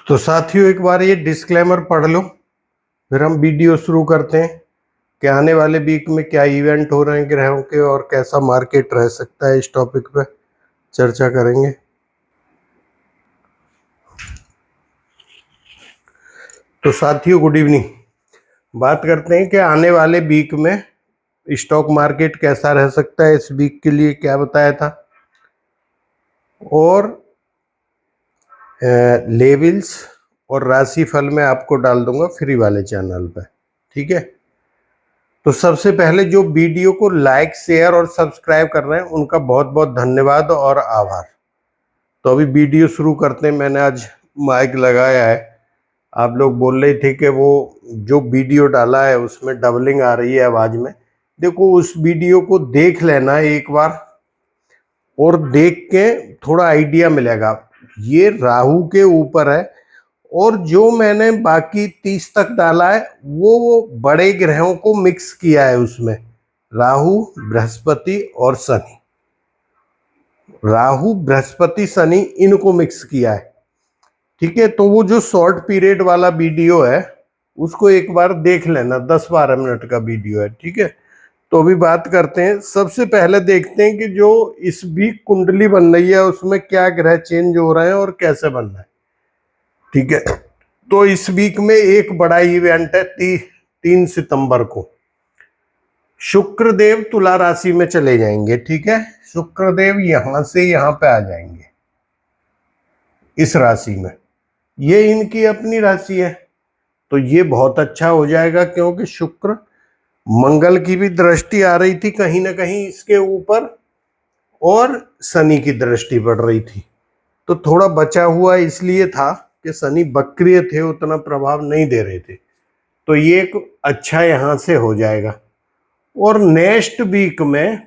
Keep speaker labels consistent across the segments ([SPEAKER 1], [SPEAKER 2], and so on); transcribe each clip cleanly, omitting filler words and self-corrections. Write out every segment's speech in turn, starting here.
[SPEAKER 1] तो साथियों, एक बार ये डिस्क्लेमर पढ़ लो, फिर हम वीडियो शुरू करते हैं कि आने वाले वीक में क्या इवेंट हो रहे हैं ग्रहों के और कैसा मार्केट रह सकता है। इस टॉपिक पे चर्चा करेंगे। तो साथियों, गुड इवनिंग। बात करते हैं कि आने वाले वीक में स्टॉक मार्केट कैसा रह सकता है। इस वीक के लिए क्या बताया था और लेवल्स और राशिफल में आपको डाल दूंगा फ्री वाले चैनल पे, ठीक है। तो सबसे पहले जो वीडियो को लाइक, शेयर और सब्सक्राइब कर रहे हैं उनका बहुत बहुत धन्यवाद और आभार। तो अभी वीडियो शुरू करते हैं। मैंने आज माइक लगाया है। आप लोग बोल रहे थे कि वो जो वीडियो डाला है उसमें डबलिंग आ रही है आवाज में। देखो, उस वीडियो को देख लेना एक बार और देख के थोड़ा आइडिया मिलेगा। ये राहु के ऊपर है और जो मैंने बाकी 30 तक डाला है वो बड़े ग्रहों को मिक्स किया है। उसमें राहु, बृहस्पति और शनि, राहु, बृहस्पति, शनि, इनको मिक्स किया है, ठीक है। तो वो जो शॉर्ट पीरियड वाला वीडियो है उसको एक बार देख लेना, 10-12 मिनट का वीडियो है, ठीक है। तो अभी बात करते हैं। सबसे पहले देखते हैं कि जो इस वीक कुंडली बन रही है उसमें क्या ग्रह चेंज हो रहे हैं और कैसे बन रहा है, ठीक है। तो इस वीक में एक बड़ा इवेंट है। 3 सितंबर को शुक्रदेव तुला राशि में चले जाएंगे, ठीक है। शुक्रदेव यहां से यहां पे आ जाएंगे इस राशि में। ये इनकी अपनी राशि है, तो ये बहुत अच्छा हो जाएगा क्योंकि शुक्र, मंगल की भी दृष्टि आ रही थी कहीं ना कहीं इसके ऊपर और शनि की दृष्टि पड़ रही थी। तो थोड़ा बचा हुआ इसलिए था कि शनि वक्रीय थे, उतना प्रभाव नहीं दे रहे थे। तो ये एक अच्छा यहां से हो जाएगा। और नेक्स्ट वीक में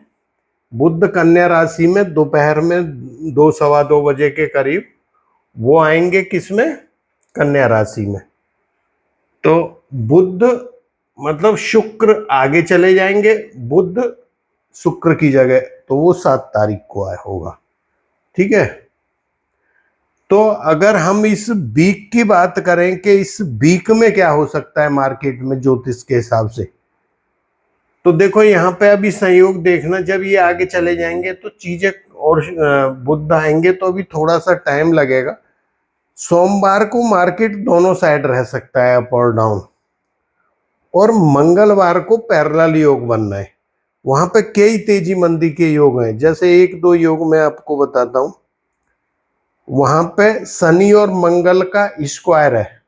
[SPEAKER 1] बुध कन्या राशि में दोपहर में 2-2:15 बजे के करीब वो आएंगे, किसमें? कन्या राशि में। तो बुध मतलब शुक्र आगे चले जाएंगे, बुध शुक्र की जगह, तो वो 7 तारीख को होगा, ठीक है। तो अगर हम इस वीक की बात करें कि इस वीक में क्या हो सकता है मार्केट में ज्योतिष के हिसाब से, तो देखो यहाँ पे अभी संयोग देखना, जब ये आगे चले जाएंगे तो चीजें, और बुध आएंगे तो अभी थोड़ा सा टाइम लगेगा। सोमवार को मार्केट दोनों साइड रह सकता है, अप और डाउन। और मंगलवार को पैरेलल योग बनना है। वहां पे कई तेजी मंदी के योग हैं, जैसे 1-2 योग मैं आपको बताता हूं। वहां पे शनि और मंगल का स्क्वायर है,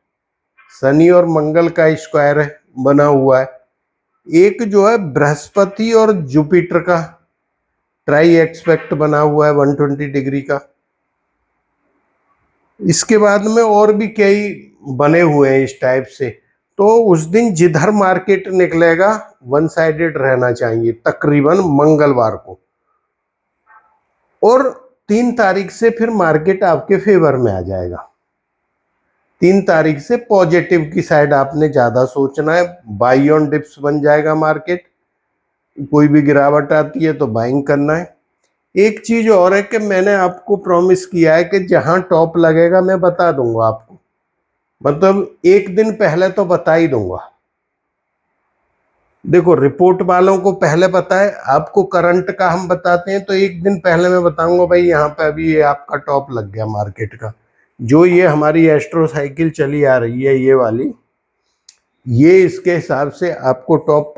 [SPEAKER 1] शनि और मंगल का स्क्वायर है, बना हुआ है। एक जो है बृहस्पति और जुपिटर का ट्राई एक्सपेक्ट बना हुआ है 120 डिग्री का। इसके बाद में और भी कई बने हुए हैं इस टाइप से। तो उस दिन जिधर मार्केट निकलेगा वन साइडेड रहना चाहिए तकरीबन मंगलवार को। और 3 तारीख से फिर मार्केट आपके फेवर में आ जाएगा। 3 तारीख से पॉजिटिव की साइड आपने ज्यादा सोचना है। बाई ऑन डिप्स बन जाएगा मार्केट। कोई भी गिरावट आती है तो बाइंग करना है। एक चीज और है कि मैंने आपको प्रॉमिस किया है कि जहां टॉप लगेगा मैं बता दूंगा आपको, मतलब एक दिन पहले तो बता ही दूंगा। देखो, रिपोर्ट वालों को पहले पता है, आपको करंट का हम बताते हैं तो एक दिन पहले मैं बताऊंगा भाई यहाँ पे अभी ये आपका टॉप लग गया मार्केट का। जो ये हमारी एस्ट्रो साइकिल चली आ रही है ये वाली, ये इसके हिसाब से आपको टॉप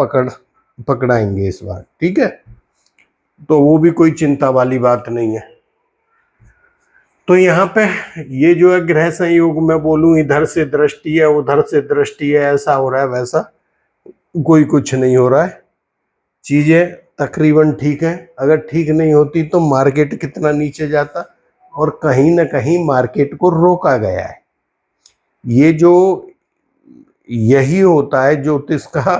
[SPEAKER 1] पकड़ाएंगे इस बार, ठीक है। तो वो भी कोई चिंता वाली बात नहीं है। तो यहाँ पे ये जो है ग्रह संयोग में बोलूं, इधर से दृष्टि है, उधर से दृष्टि है, ऐसा हो रहा है वैसा कोई कुछ नहीं हो रहा है। चीजें तकरीबन ठीक है। अगर ठीक नहीं होती तो मार्केट कितना नीचे जाता, और कहीं ना कहीं मार्केट को रोका गया है। ये जो यही होता है ज्योतिष का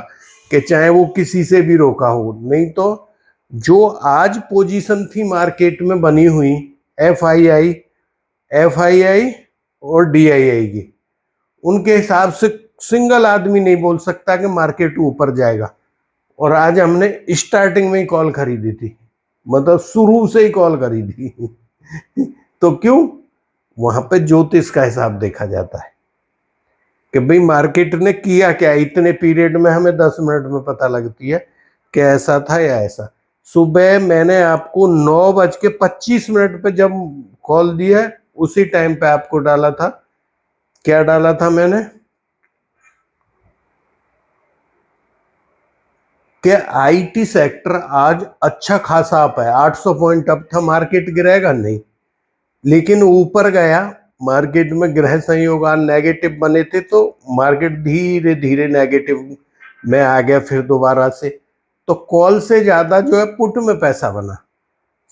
[SPEAKER 1] कि चाहे वो किसी से भी रोका हो, नहीं तो जो आज पोजीशन थी मार्केट में बनी हुई एफआईआई और डीआईआई की, उनके हिसाब से सिंगल आदमी नहीं बोल सकता कि मार्केट ऊपर जाएगा। और आज हमने स्टार्टिंग में ही कॉल खरीदी थी, मतलब शुरू से ही कॉल खरीदी। तो क्यों? वहां पे ज्योतिष का हिसाब देखा जाता है कि भाई मार्केट ने किया क्या, इतने पीरियड में हमें 10 मिनट में पता लगती है कि ऐसा था या ऐसा। सुबह मैंने आपको 9:25 पे जब कॉल दी है, उसी टाइम पे आपको डाला था। क्या डाला था मैंने कि आईटी सेक्टर आज अच्छा खासा अप है, 800 पॉइंट अप था। मार्केट गिरेगा नहीं, लेकिन ऊपर गया। मार्केट में ग्रह संयोग आज नेगेटिव बने थे, तो मार्केट धीरे धीरे नेगेटिव में आ गया फिर दोबारा से। तो कॉल से ज्यादा जो है पुट में पैसा बना।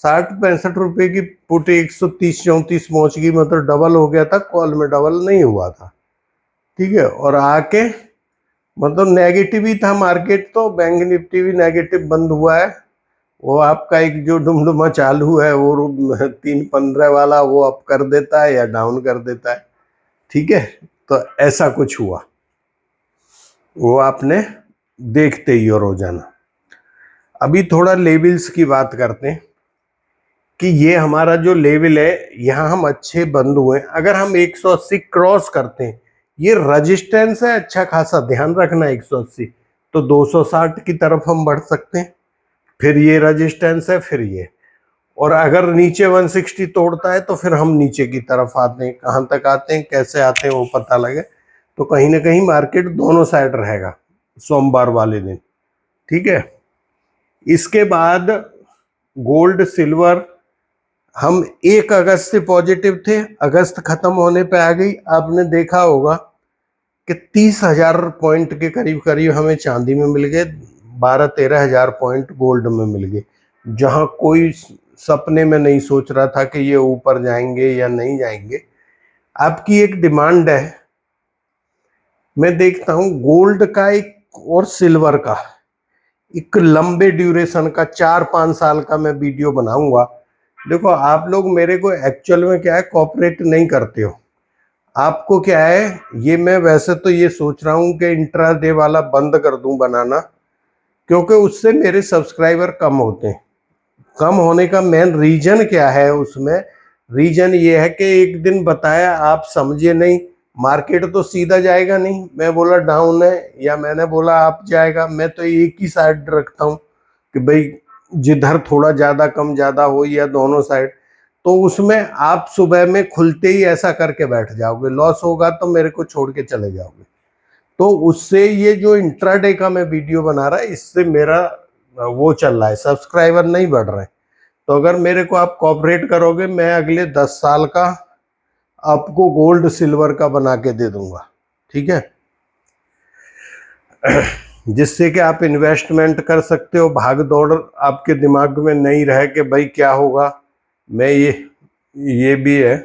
[SPEAKER 1] 60-65 रुपए की पुट 130-34 पहुंच गई, मतलब डबल हो गया था। कॉल में डबल नहीं हुआ था, ठीक है। और आके मतलब नेगेटिव ही था मार्केट, तो बैंक निफ्टी भी नेगेटिव बंद हुआ है। वो आपका एक जो डुमडुमा चालू है वो 3.15 वाला, वो अप कर देता है या डाउन कर देता है, ठीक है। तो ऐसा कुछ हुआ, वो आपने देखते ही हो रोजाना। अभी थोड़ा लेवल्स की बात करते हैं कि ये हमारा जो लेवल है, यहाँ हम अच्छे बंद हुए। अगर हम 180 क्रॉस करते हैं, ये रजिस्टेंस है अच्छा खासा, ध्यान रखना 180, तो 260 की तरफ हम बढ़ सकते हैं। फिर ये रजिस्टेंस है, फिर ये, और अगर नीचे 160 तोड़ता है तो फिर हम नीचे की तरफ आते हैं। कहाँ तक आते हैं, कैसे आते हैं वो पता लगे, तो कहीं ना कहीं मार्केट दोनों साइड रहेगा सोमवार वाले दिन, ठीक है। इसके बाद गोल्ड सिल्वर, हम 1 अगस्त से पॉजिटिव थे, अगस्त खत्म होने पे आ गई। आपने देखा होगा कि 30,000 पॉइंट के करीब करीब हमें चांदी में मिल गए, 12-13 हजार पॉइंट गोल्ड में मिल गए, जहां कोई सपने में नहीं सोच रहा था कि ये ऊपर जाएंगे या नहीं जाएंगे। आपकी एक डिमांड है, मैं देखता हूं गोल्ड का एक और सिल्वर का एक लंबे ड्यूरेशन का 4-5 साल का मैं वीडियो बनाऊंगा। देखो आप लोग मेरे को एक्चुअल में क्या है, कॉपरेट नहीं करते हो। आपको क्या है, ये मैं वैसे तो ये सोच रहा हूं कि इंट्राडे वाला बंद कर दूं बनाना, क्योंकि उससे मेरे सब्सक्राइबर कम होते हैं। कम होने का मेन रीजन क्या है उसमें, रीजन ये है कि एक दिन बताया आप समझे नहीं, मार्केट तो सीधा जाएगा नहीं, मैं बोला डाउन है, या मैंने बोला आप जाएगा। मैं तो एक ही साइड रखता हूँ कि भाई जिधर थोड़ा ज्यादा कम ज्यादा हो, या दोनों साइड। तो उसमें आप सुबह में खुलते ही ऐसा करके बैठ जाओगे, लॉस होगा तो मेरे को छोड़ के चले जाओगे। तो उससे ये जो इंट्राडे का मैं वीडियो बना रहा है, इससे मेरा वो चल रहा है, सब्सक्राइबर नहीं बढ़ रहे। तो अगर मेरे को आप कॉपरेट करोगे, मैं अगले 10 साल का आपको गोल्ड सिल्वर का बना के दे दूंगा, ठीक है। जिससे कि आप इन्वेस्टमेंट कर सकते हो, भाग दौड़ आपके दिमाग में नहीं रहे कि भाई क्या होगा। मैं ये भी है।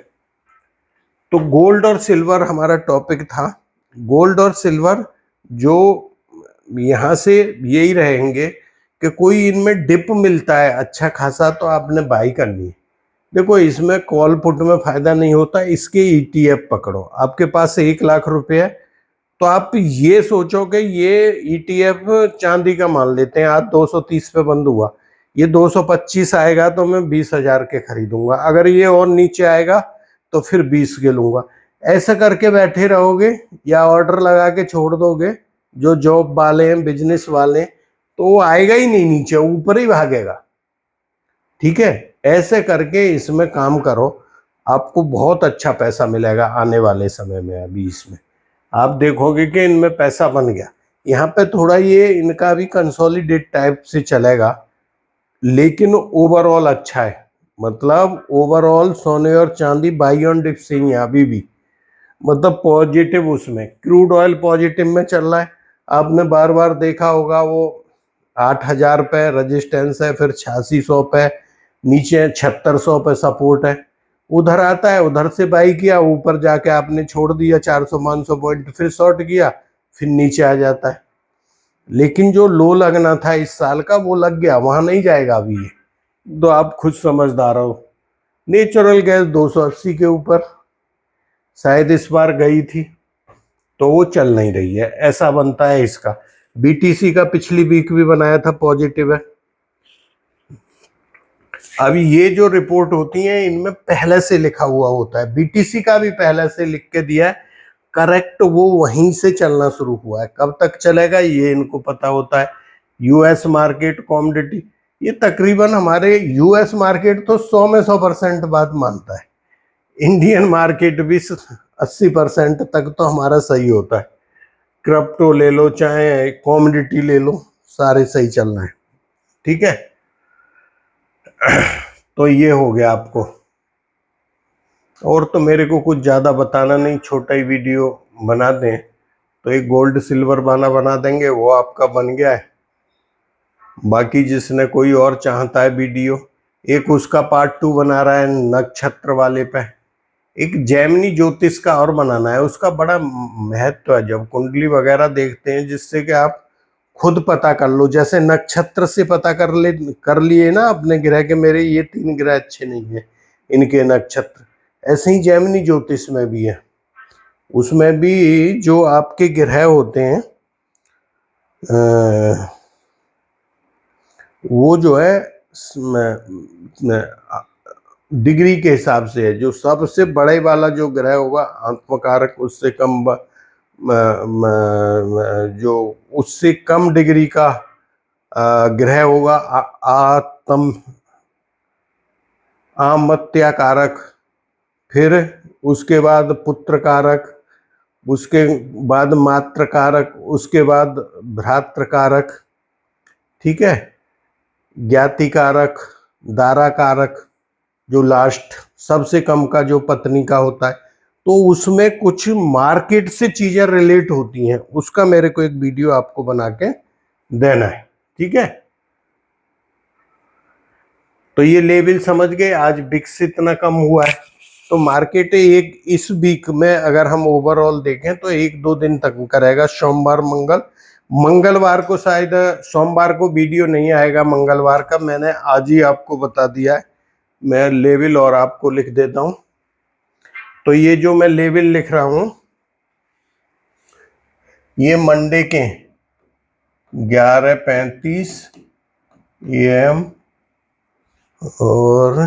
[SPEAKER 1] तो गोल्ड और सिल्वर हमारा टॉपिक था। गोल्ड और सिल्वर जो यहाँ से यही रहेंगे कि कोई इनमें डिप मिलता है अच्छा खासा तो आपने बाई करनी है। देखो इसमें कॉल पुट में फायदा नहीं होता, इसके ईटीएफ पकड़ो। आपके पास 1 लाख रुपए है, तो आप ये सोचो कि ये ईटीएफ चांदी का मान लेते हैं, आज 230 पे बंद हुआ, ये 225 आएगा तो मैं 20,000 के खरीदूंगा। अगर ये और नीचे आएगा तो फिर 20 के लूंगा। ऐसा करके बैठे रहोगे या ऑर्डर लगा के छोड़ दोगे, जो जॉब वाले हैं बिजनेस वाले, तो वो आएगा ही नहीं नीचे, ऊपर ही भागेगा, ठीक है। ऐसे करके इसमें काम करो, आपको बहुत अच्छा पैसा मिलेगा आने वाले समय में। अभी इसमें आप देखोगे कि इनमें पैसा बन गया। यहाँ पे थोड़ा ये इनका भी कंसोलिडेट टाइप से चलेगा, लेकिन ओवरऑल अच्छा है। मतलब ओवरऑल सोने और चांदी बाई ऑन डिप से ही अभी भी, मतलब पॉजिटिव। उसमें क्रूड ऑयल पॉजिटिव में चल रहा है। आपने बार बार देखा होगा, वो 8,000 पे रजिस्टेंस है, फिर 8600 पे नीचे, 7600 पे सपोर्ट है। उधर आता है, उधर से बाई किया, ऊपर जाके आपने छोड़ दिया 400-500 पॉइंट, फिर शॉर्ट किया, फिर नीचे आ जाता है। लेकिन जो लो लगना था इस साल का वो लग गया, वहां नहीं जाएगा अभी ये। तो आप खुद समझदार हो। नेचुरल गैस 280 के ऊपर शायद इस बार गई थी, तो वो चल नहीं रही है, ऐसा बनता है इसका। बीटीसी का पिछली वीक भी बनाया था, पॉजिटिव है। अभी ये जो रिपोर्ट होती है इनमें पहले से लिखा हुआ होता है, बीटीसी का भी पहले से लिख के दिया है करेक्ट, वो वहीं से चलना शुरू हुआ है। कब तक चलेगा ये इनको पता होता है। यूएस मार्केट कॉमोडिटी, ये तकरीबन हमारे यूएस मार्केट तो 100 में 100% बात मानता है, इंडियन मार्केट भी 80% तक तो हमारा सही होता है। क्रिप्टो ले लो चाहे कॉमोडिटी ले लो, सारे सही चल रहे हैं, ठीक है। तो ये हो गया आपको, और तो मेरे को कुछ ज़्यादा बताना नहीं, छोटा ही वीडियो बना दें तो एक गोल्ड सिल्वर बना देंगे, वो आपका बन गया है। बाकी जिसने कोई और चाहता है वीडियो, एक उसका पार्ट 2 बना रहा है नक्षत्र वाले पे, एक जैमिनी ज्योतिष का और बनाना है, उसका बड़ा महत्व है जब कुंडली वगैरह देखते हैं, जिससे कि आप खुद पता कर लो। जैसे नक्षत्र से पता कर लिए ना अपने ग्रह के, मेरे ये 3 ग्रह अच्छे नहीं है इनके नक्षत्र, ऐसे ही जैमिनी ज्योतिष में भी है। उसमें भी जो आपके ग्रह होते हैं वो जो है डिग्री के हिसाब से है। जो सबसे बड़े वाला जो ग्रह होगा आत्मकारक, उससे कम जो उससे कम डिग्री का ग्रह होगा आमत्या कारक, फिर उसके बाद पुत्र कारक, उसके बाद मात्र कारक, उसके बाद भ्रातृ कारक, ठीक है, ज्ञाति कारक, दारा कारक, जो लास्ट सबसे कम का जो पत्नी का होता है। तो उसमें कुछ मार्केट से चीजें रिलेट होती हैं, उसका मेरे को एक वीडियो आपको बना के देना है, ठीक है। तो ये लेवल समझ गए, आज बिक्स इतना कम हुआ है तो मार्केट एक इस वीक में अगर हम ओवरऑल देखें तो 1-2 दिन तक करेगा, सोमवार मंगलवार को शायद, सोमवार को वीडियो नहीं आएगा, मंगलवार का मैंने आज ही आपको बता दिया है। मैं लेवल और आपको लिख देता हूं। तो ये जो मैं लेवल लिख रहा हूं ये मंडे के 11:35 AM और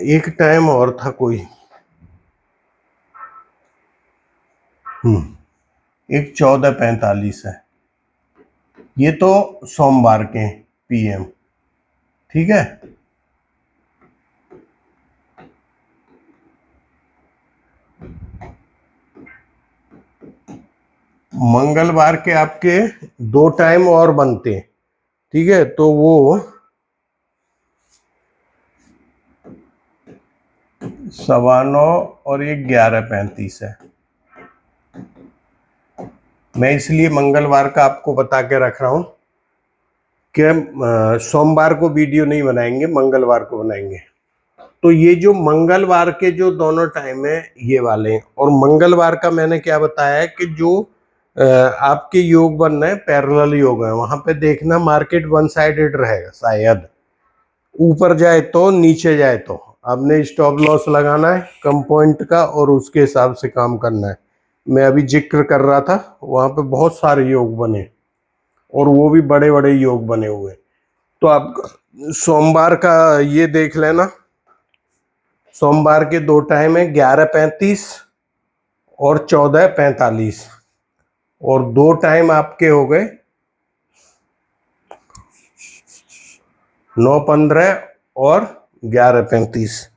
[SPEAKER 1] एक टाइम और था कोई, एक 14:45 है, ये तो सोमवार के PM, ठीक है। मंगलवार के आपके 2 टाइम और बनते हैं, ठीक है, तो वो 9:15 और एक 11:35 है। मैं इसलिए मंगलवार का आपको बता के रख रहा हूं कि सोमवार को वीडियो नहीं बनाएंगे, मंगलवार को बनाएंगे। तो ये जो मंगलवार के जो दोनों टाइम है ये वाले हैं, और मंगलवार का मैंने क्या बताया है कि जो आपके योग बन रहे हैं पैरेलल योग है, वहां पे देखना मार्केट वन साइडेड रहेगा, शायद ऊपर जाए तो नीचे जाए तो आपने स्टॉप लॉस लगाना है कम पॉइंट का और उसके हिसाब से काम करना है। मैं अभी जिक्र कर रहा था वहां पे बहुत सारे योग बने और वो भी बड़े बड़े योग बने हुए। तो आप सोमवार का ये देख लेना, सोमवार के 2 टाइम है 11:35 और 14:45, और 2 टाइम आपके हो गए 9:15 और 11:35।